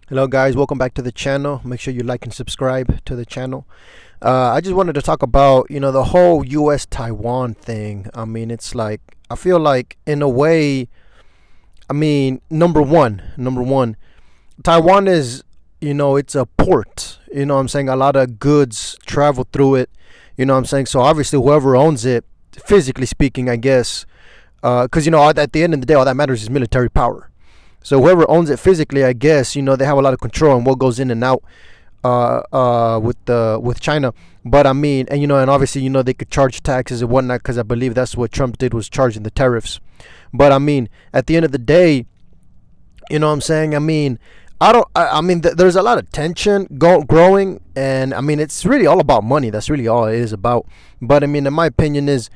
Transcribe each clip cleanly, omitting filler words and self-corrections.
Hello guys, welcome back to the channel. Make sure you like and subscribe to the channel. I just wanted to talk about, the whole US Taiwan thing. I mean, it's like I feel like in a way, number one, Taiwan is, it's a port. What I'm saying, a lot of goods travel through it. What I'm saying, so obviously whoever owns it, physically speaking, I guess, because at the end of the day, all that matters is military power. So whoever owns it physically, I guess, they have a lot of control on what goes in and out with China. But I mean, and obviously, they could charge taxes and whatnot, because I believe that's what Trump did, was charging the tariffs. But I mean, at the end of the day, what I'm saying, there's a lot of tension growing, and I mean, it's really all about money. That's really all it is about. But I mean, in my opinion, is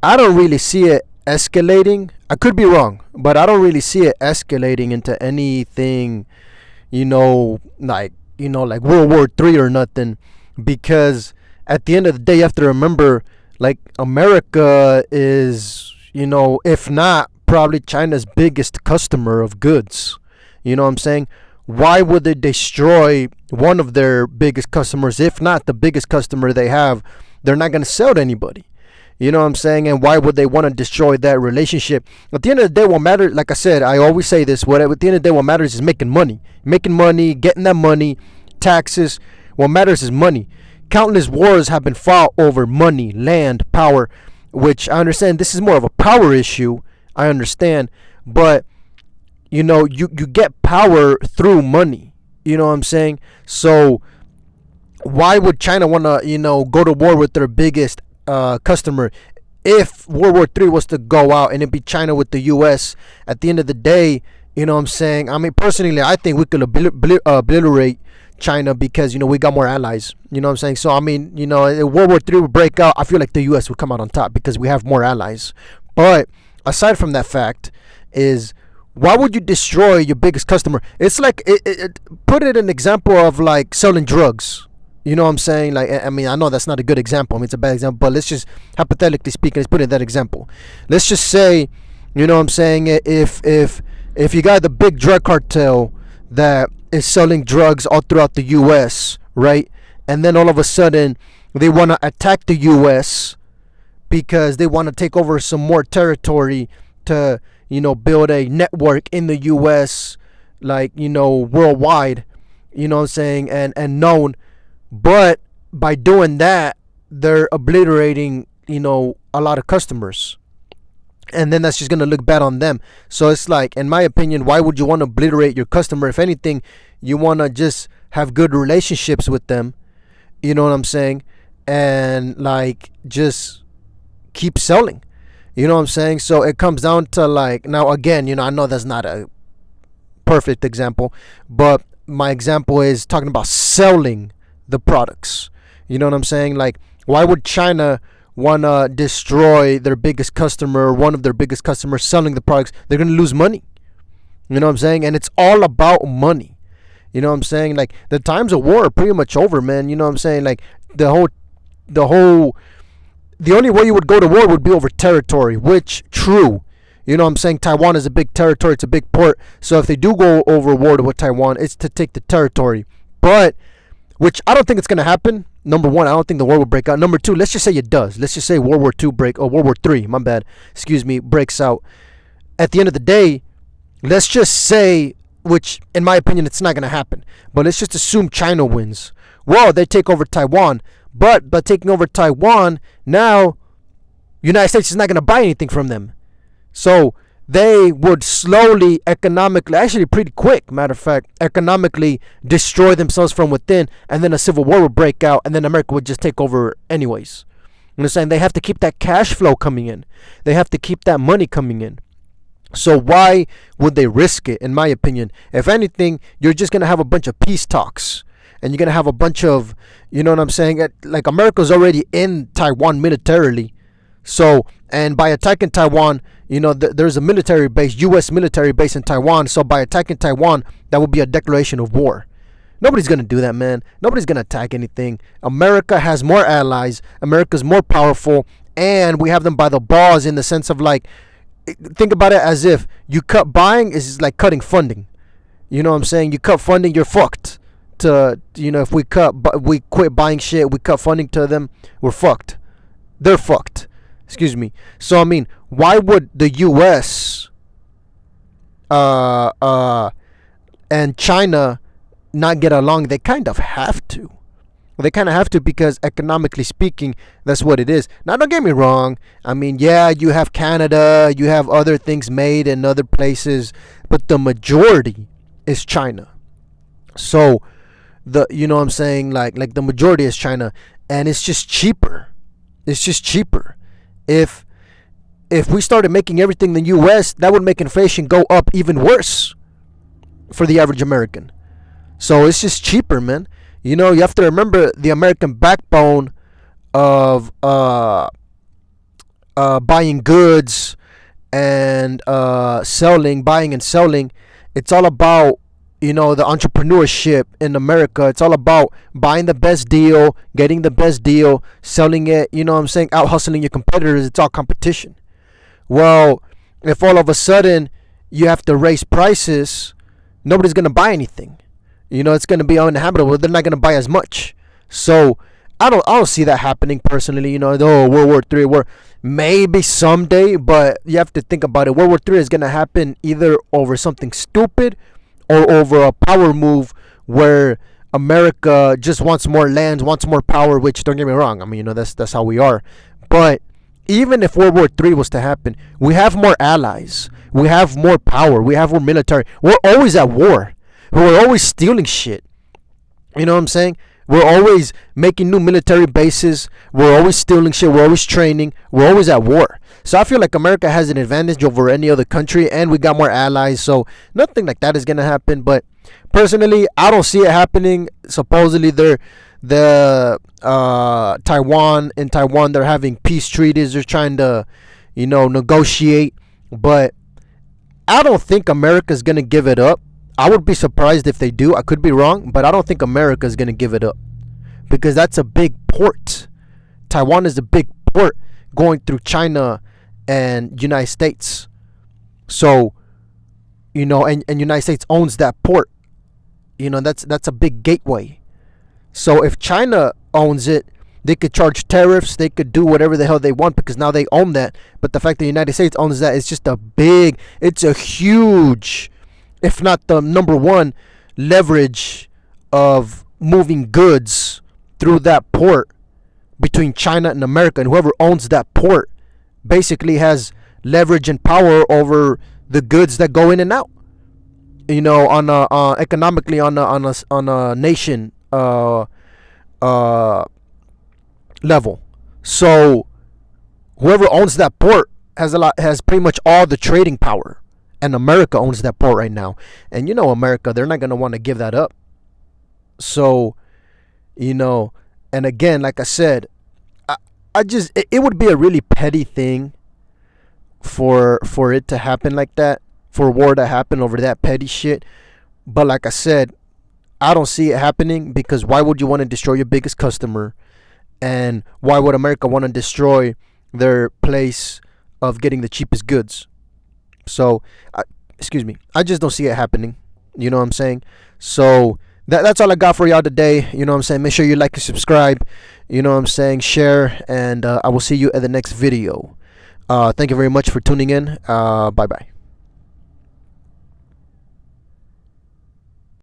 I don't really see it escalating. I could be wrong, but I don't really see it escalating into anything, like World War III or nothing. Because at the end of the day, you have to remember, like, America is, if not probably China's biggest customer of goods. You know what I'm saying? Why would they destroy one of their biggest customers, if not the biggest customer they have? They're not going to sell to anybody. You know what I'm saying? And why would they want to destroy that relationship? At the end of the day, what matters, like I said, I always say this, at the end of the day, what matters is making money. Making money, getting that money, taxes. What matters is money. Countless wars have been fought over money, land, power, which I understand this is more of a power issue. I understand. But, you get power through money. You know what I'm saying? So why would China want to, go to war with their biggest customer? If World War III was to go out and it be China with the US, at the end of the day, you know what I'm saying? I mean, personally, I think we could obliterate China, because, we got more allies. You know what I'm saying? So, I mean, if World War III would break out, I feel like the US would come out on top because we have more allies. But aside from that fact, is why would you destroy your biggest customer? It's like, put it an example of like selling drugs. You know what I'm saying? Like, I mean, I know that's not a good example. I mean, it's a bad example, but let's just, hypothetically speaking, let's put it in that example. Let's just say, you know what I'm saying, if you got the big drug cartel that is selling drugs all throughout the US, right? And then all of a sudden they want to attack the US because they want to take over some more territory to, build a network in the US, like, worldwide, you know what I'm saying, and known. But by doing that, they're obliterating, a lot of customers. And then that's just going to look bad on them. So it's like, in my opinion, why would you want to obliterate your customer? If anything, you want to just have good relationships with them. You know what I'm saying? And like, just keep selling. You know what I'm saying? So it comes down to, like, now again, I know that's not a perfect example, but my example is talking about selling the products. You know what I'm saying? Like, why would China want to destroy their biggest customer, one of their biggest customers, selling the products? They're going to lose money. You know what I'm saying? And it's all about money. You know what I'm saying? Like, the times of war are pretty much over, man. You know what I'm saying? Like, the only way you would go to war would be over territory, which, true. You know what I'm saying? Taiwan is a big territory. It's a big port. So if they do go over war with Taiwan, it's to take the territory. But, which I don't think it's going to happen. Number one, I don't think the war will break out. Number two, let's just say it does. Let's just say World War II World War III, my bad, breaks out. At the end of the day, let's just say, which in my opinion, it's not going to happen, but let's just assume China wins. Well, they take over Taiwan. But by taking over Taiwan, now United States is not going to buy anything from them. So they would slowly, economically, actually pretty quick, matter of fact, economically destroy themselves from within, and then a civil war would break out, and then America would just take over anyways. You know what I'm saying? They have to keep that cash flow coming in. They have to keep that money coming in. So why would they risk it, in my opinion? If anything, you're just going to have a bunch of peace talks. And you're going to have a bunch of, you know what I'm saying? Like, America's already in Taiwan militarily. So, and by attacking Taiwan, there's a military base, U.S. military base in Taiwan. So by attacking Taiwan, that would be a declaration of war. Nobody's going to do that, man. Nobody's going to attack anything. America has more allies. America's more powerful. And we have them by the balls, in the sense of, like, think about it as if you cut buying is like cutting funding. You know what I'm saying? You cut funding, you're fucked. If we quit buying shit, we cut funding to them, we're fucked. They're fucked. Excuse me. So I mean, why would the U.S. And China not get along? They kind of have to. They kind of have to, because economically speaking, that's what it is. Now, don't get me wrong. I mean, yeah, you have Canada, you have other things made in other places, but the majority is China. So, you know what I'm saying? Like the majority is China, and it's just cheaper. It's just cheaper. If we started making everything in the U.S., that would make inflation go up even worse for the average American. So it's just cheaper, man. You know, you have to remember the American backbone of buying goods and buying and selling. It's all about, the entrepreneurship in America. It's all about buying the best deal, getting the best deal, selling it, you know what I'm saying, out hustling your competitors. It's all competition. Well, if all of a sudden you have to raise prices, nobody's going to buy anything. It's going to be uninhabitable. They're not going to buy as much. So I don't see that happening personally. World War III, maybe someday, but you have to think about it. World War III is going to happen either over something stupid or over a power move where America just wants more land, wants more power, which, don't get me wrong, I mean, that's how we are. But even if World War III was to happen, we have more allies. We have more power. We have more military. We're always at war. We're always stealing shit. You know what I'm saying? We're always making new military bases. We're always stealing shit. We're always training. We're always at war. So I feel like America has an advantage over any other country, and we got more allies. So nothing like that is going to happen. But personally, I don't see it happening. Supposedly, Taiwan, they're having peace treaties. They're trying to, negotiate. But I don't think America's going to give it up. I would be surprised if they do. I could be wrong, but I don't think America is going to give it up, because that's a big port. Taiwan is a big port going through China and United States. So, and United States owns that port. That's a big gateway. So if China owns it, they could charge tariffs. They could do whatever the hell they want, because now they own that. But the fact that the United States owns that is just it's a huge, if not the number one, leverage of moving goods through that port between China and America. And whoever owns that port basically has leverage and power over the goods that go in and out. Economically on a nation level. So whoever owns that port has pretty much all the trading power. And America owns that port right now. And America, they're not going to want to give that up. So, and again, like I said, it would be a really petty thing for it to happen like that, for war to happen over that petty shit. But like I said, I don't see it happening, because why would you want to destroy your biggest customer? And why would America want to destroy their place of getting the cheapest goods? So, I just don't see it happening. You know what I'm saying? So, that's all I got for y'all today. You know what I'm saying? Make sure you like and subscribe. You know what I'm saying? Share. And I will see you at the next video. Thank you very much for tuning in. Bye-bye.